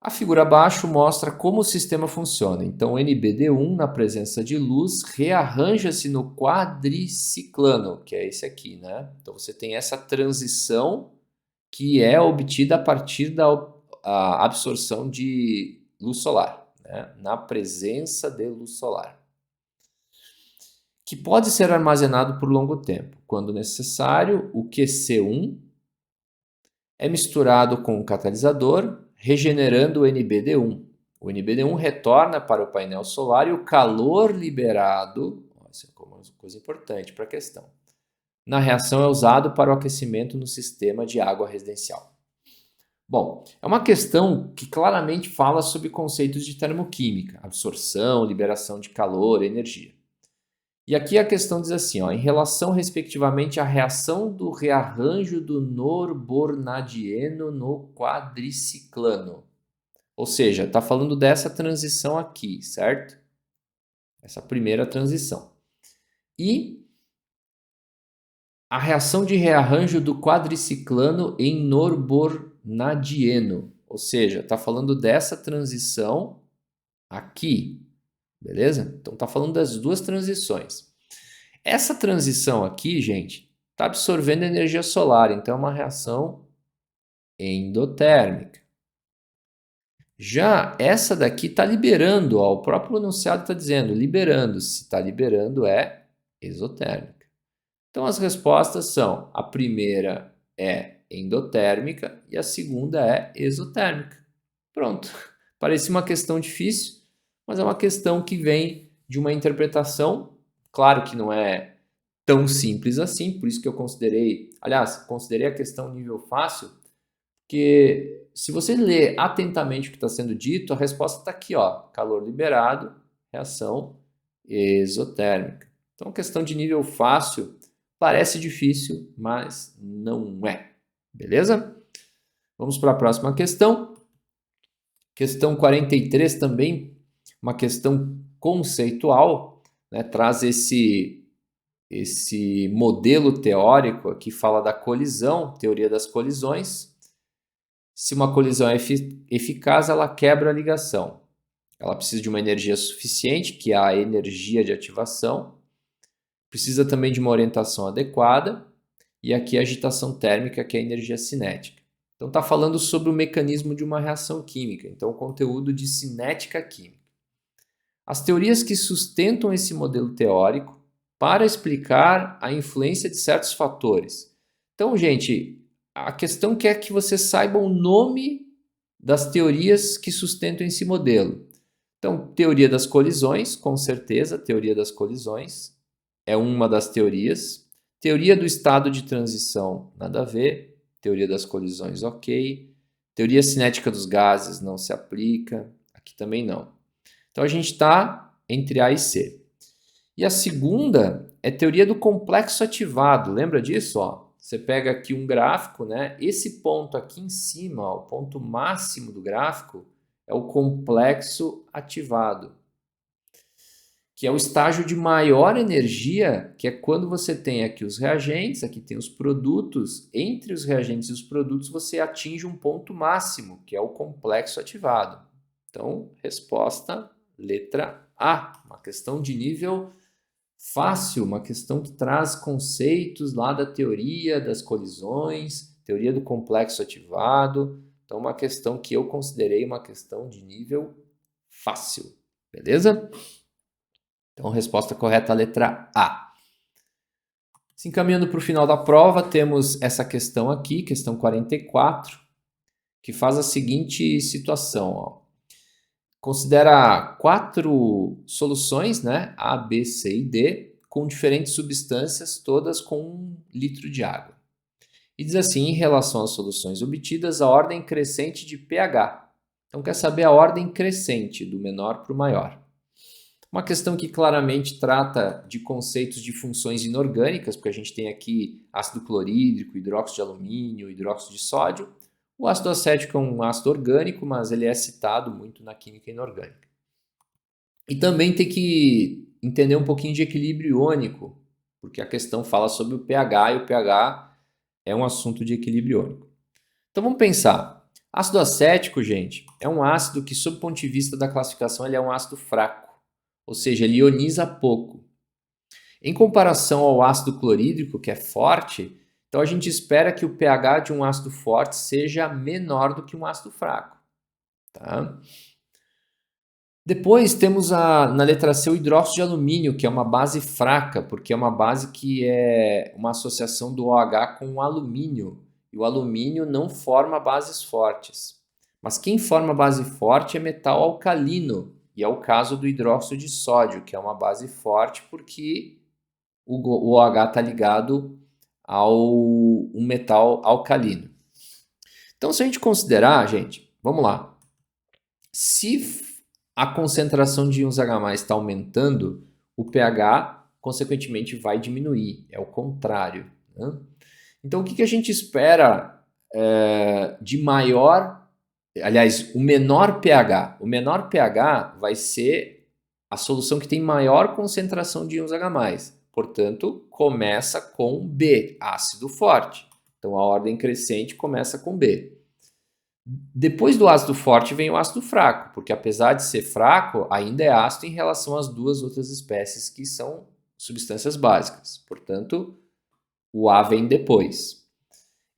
A figura abaixo mostra como o sistema funciona. Então, o NBD1, na presença de luz, rearranja-se no quadriciclano, que é esse aqui, né? Então, você tem essa transição que é obtida a partir da absorção de luz solar, né? Na presença de luz solar, que pode ser armazenado por longo tempo. Quando necessário, o QC1 é misturado com o catalisador, regenerando o NBD1. O NBD1 retorna para o painel solar e o calor liberado, essa é uma coisa importante para a questão, na reação é usado para o aquecimento no sistema de água residencial. Bom, é uma questão que claramente fala sobre conceitos de termoquímica, absorção, liberação de calor, energia. E aqui a questão diz assim, ó, em relação respectivamente à reação do rearranjo do norbornadieno no quadriciclano. Ou seja, está falando dessa transição aqui, certo? Essa primeira transição. E a reação de rearranjo do quadriciclano em norbornadieno. Ou seja, está falando dessa transição aqui, beleza? Então está falando das duas transições. Essa transição aqui, gente, está absorvendo energia solar, então é uma reação endotérmica. Já essa daqui está liberando, ó, o próprio enunciado está dizendo, liberando. Se está liberando é exotérmica. Então as respostas são, a primeira é endotérmica e a segunda é exotérmica. Pronto. Parecia uma questão difícil, mas é uma questão que vem de uma interpretação, claro que não é tão simples assim, por isso que eu considerei a questão nível fácil, porque se você ler atentamente o que está sendo dito, a resposta está aqui, ó, calor liberado, reação exotérmica. Então, questão de nível fácil parece difícil, mas não é. Beleza? Vamos para a próxima questão. Questão 43 também, uma questão conceitual, né, traz esse modelo teórico que fala da colisão, teoria das colisões. Se uma colisão é eficaz, ela quebra a ligação. Ela precisa de uma energia suficiente, que é a energia de ativação. Precisa também de uma orientação adequada. E aqui a agitação térmica, que é a energia cinética. Então está falando sobre o mecanismo de uma reação química. Então, o conteúdo de cinética química. As teorias que sustentam esse modelo teórico para explicar a influência de certos fatores. Então, gente, a questão que é que você saiba o nome das teorias que sustentam esse modelo. Então, teoria das colisões, com certeza, teoria das colisões é uma das teorias. Teoria do estado de transição, nada a ver. Teoria das colisões, ok. Teoria cinética dos gases não se aplica, aqui também não. Então, a gente está entre A e C. E a segunda é teoria do complexo ativado. Lembra disso? Ó? Você pega aqui um gráfico, né? Esse ponto aqui em cima, ó, o ponto máximo do gráfico, é o complexo ativado, que é o estágio de maior energia, que é quando você tem aqui os reagentes, aqui tem os produtos, entre os reagentes e os produtos você atinge um ponto máximo, que é o complexo ativado. Então, resposta letra A, uma questão de nível fácil, uma questão que traz conceitos lá da teoria das colisões, teoria do complexo ativado, Então, uma questão que eu considerei uma questão de nível fácil, beleza? Então, resposta correta, a letra A. Se encaminhando para o final da prova, temos essa questão aqui, questão 44, que faz a seguinte situação, ó. Considera 4 soluções, né? A, B, C e D, com diferentes substâncias, todas com 1 litro de água. E diz assim, em relação às soluções obtidas, a ordem crescente de pH. Então, quer saber a ordem crescente, do menor para o maior. Uma questão que claramente trata de conceitos de funções inorgânicas, porque a gente tem aqui ácido clorídrico, hidróxido de alumínio, hidróxido de sódio. O ácido acético é um ácido orgânico, mas ele é citado muito na química inorgânica. E também tem que entender um pouquinho de equilíbrio iônico, porque a questão fala sobre o pH e o pH é um assunto de equilíbrio iônico. Então vamos pensar. Ácido acético, gente, é um ácido que, sob o ponto de vista da classificação, ele é um ácido fraco, ou seja, ele ioniza pouco. Em comparação ao ácido clorídrico, que é forte, então a gente espera que o pH de um ácido forte seja menor do que um ácido fraco. Tá? Depois temos na letra C o hidróxido de alumínio, que é uma base fraca, porque é uma base que é uma associação do OH com o alumínio. E o alumínio não forma bases fortes. Mas quem forma base forte é metal alcalino, e é o caso do hidróxido de sódio, que é uma base forte porque o OH está ligado ao um metal alcalino. Então, se a gente considerar, gente, vamos lá. Se a concentração de íons H+ está aumentando, o pH, consequentemente, vai diminuir. É o contrário. Né? Então, o que a gente espera de maior... Aliás, o menor pH. O menor pH vai ser a solução que tem maior concentração de íons H+. Portanto, começa com B, ácido forte. Então, a ordem crescente começa com B. Depois do ácido forte vem o ácido fraco, porque apesar de ser fraco, ainda é ácido em relação às duas outras espécies que são substâncias básicas. Portanto, o A vem depois.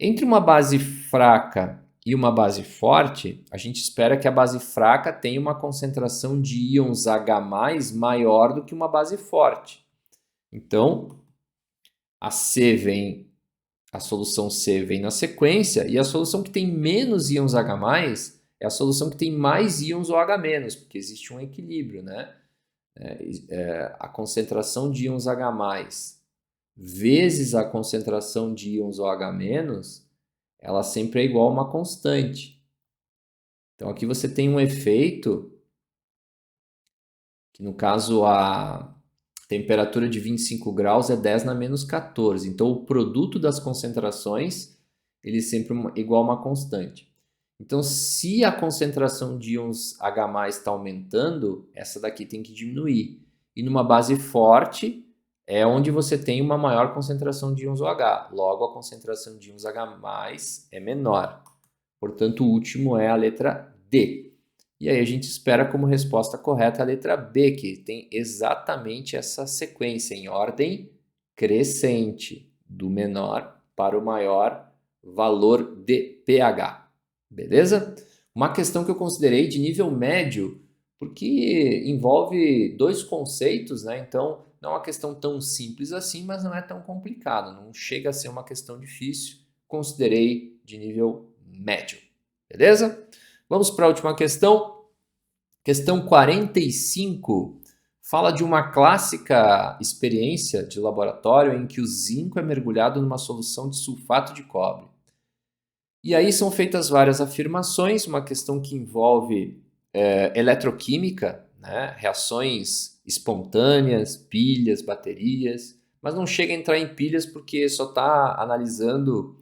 Entre uma base fraca e uma base forte, a gente espera que a base fraca tenha uma concentração de íons H+ maior do que uma base forte. Então, a solução C vem na sequência, e a solução que tem menos íons H+ é a solução que tem mais íons OH-, porque existe um equilíbrio, né? A concentração de íons H+ vezes a concentração de íons OH-, ela sempre é igual a uma constante. Então, aqui você tem um efeito que, no caso, a temperatura de 25 graus é 10 na menos 14. Então, o produto das concentrações ele é sempre igual a uma constante. Então, se a concentração de íons H+ está aumentando, essa daqui tem que diminuir. E numa base forte é onde você tem uma maior concentração de íons OH. Logo, a concentração de íons H+ é menor. Portanto, o último é a letra D. E aí a gente espera como resposta correta a letra B, que tem exatamente essa sequência em ordem crescente, do menor para o maior valor de pH. Beleza? Uma questão que eu considerei de nível médio, porque envolve 2 conceitos, né? Então, não é uma questão tão simples assim, mas não é tão complicado. Não chega a ser uma questão difícil. Considerei de nível médio. Beleza? Vamos para a última questão. Questão 45 fala de uma clássica experiência de laboratório em que o zinco é mergulhado numa solução de sulfato de cobre. E aí são feitas várias afirmações, uma questão que envolve eletroquímica, né? Reações espontâneas, pilhas, baterias, mas não chega a entrar em pilhas porque só está analisando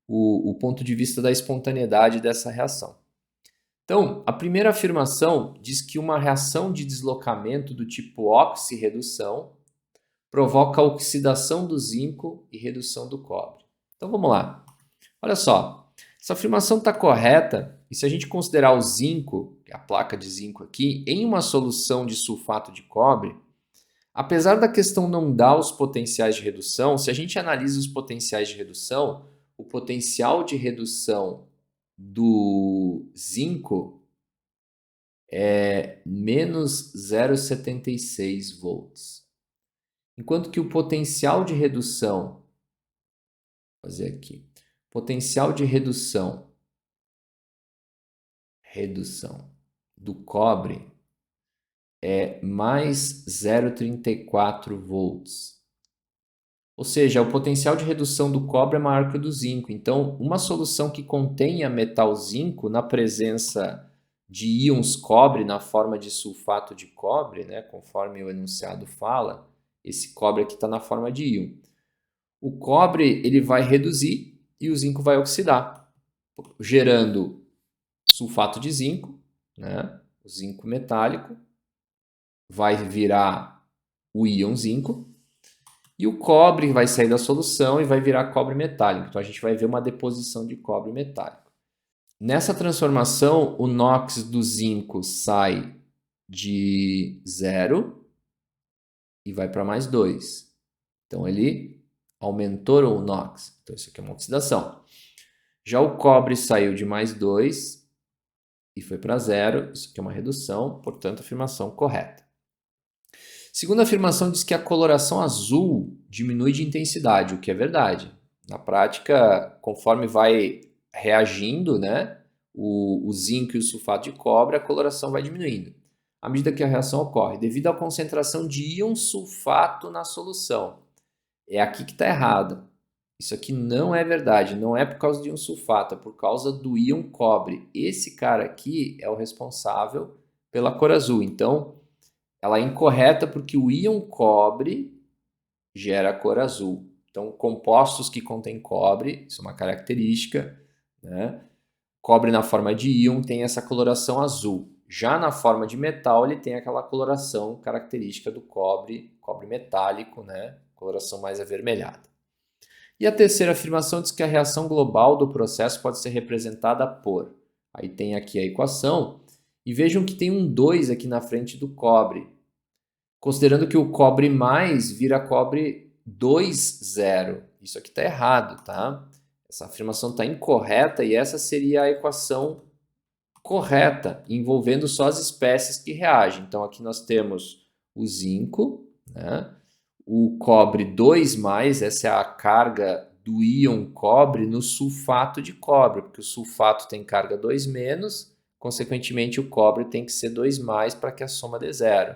o ponto de vista da espontaneidade dessa reação. Então, a primeira afirmação diz que uma reação de deslocamento do tipo oxirredução provoca a oxidação do zinco e redução do cobre. Então, vamos lá. Olha só, essa afirmação está correta e se a gente considerar o zinco, a placa de zinco aqui, em uma solução de sulfato de cobre, apesar da questão não dar os potenciais de redução, se a gente analisa os potenciais de redução, o potencial de redução do zinco é menos 0,76 volts. Enquanto que o potencial de redução, vou fazer aqui, potencial de redução do cobre é mais 0,34 volts. Ou seja, o potencial de redução do cobre é maior que o do zinco. Então, uma solução que contenha metal zinco na presença de íons cobre na forma de sulfato de cobre, né, conforme o enunciado fala, esse cobre aqui está na forma de íon. O cobre ele vai reduzir e o zinco vai oxidar, gerando sulfato de zinco, né, o zinco metálico, vai virar o íon zinco, e o cobre vai sair da solução e vai virar cobre metálico. Então a gente vai ver uma deposição de cobre metálico. Nessa transformação, o NOx do zinco sai de 0 e vai para mais 2. Então ele aumentou o NOx. Então isso aqui é uma oxidação. Já o cobre saiu de mais 2 e foi para 0. Isso aqui é uma redução, portanto, afirmação correta. Segunda afirmação diz que a coloração azul diminui de intensidade, o que é verdade. Na prática, conforme vai reagindo, né, o zinco e o sulfato de cobre, a coloração vai diminuindo à medida que a reação ocorre, devido à concentração de íon sulfato na solução. É aqui que está errado. Isso aqui não é verdade, não é por causa de íon sulfato, é por causa do íon cobre. Esse cara aqui é o responsável pela cor azul. Então, ela é incorreta porque o íon cobre gera a cor azul. Então, compostos que contêm cobre, isso é uma característica, né? Cobre na forma de íon tem essa coloração azul. Já na forma de metal, ele tem aquela coloração característica do cobre, cobre metálico, né? Coloração mais avermelhada. E a terceira afirmação diz que a reação global do processo pode ser representada por... Aí tem aqui a equação. E vejam que tem um 2 aqui na frente do cobre. Considerando que o cobre mais vira cobre 2,0. Isso aqui está errado, tá? Essa afirmação está incorreta e essa seria a equação correta, envolvendo só as espécies que reagem. Então aqui nós temos o zinco, né? O cobre 2+, essa é a carga do íon cobre no sulfato de cobre, porque o sulfato tem carga 2-, consequentemente o cobre tem que ser 2+ para que a soma dê 0.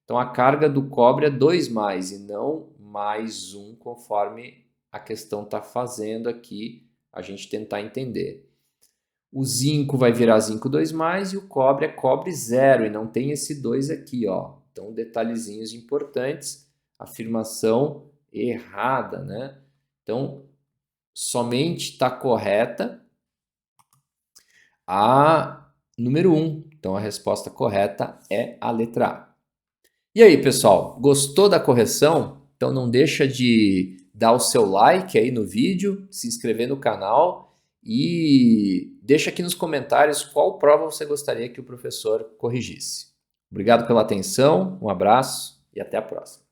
Então a carga do cobre é 2+ e não mais 1, conforme a questão está fazendo aqui a gente tentar entender. O zinco vai virar zinco 2+, e o cobre é cobre 0, e não tem esse 2 aqui, ó. Então, detalhezinhos importantes, afirmação errada, né? Então, somente está correta a número 1. Então, a resposta correta é a letra A. E aí, pessoal, gostou da correção? Então não deixa de dar o seu like aí no vídeo, se inscrever no canal e deixa aqui nos comentários qual prova você gostaria que o professor corrigisse. Obrigado pela atenção, um abraço e até a próxima.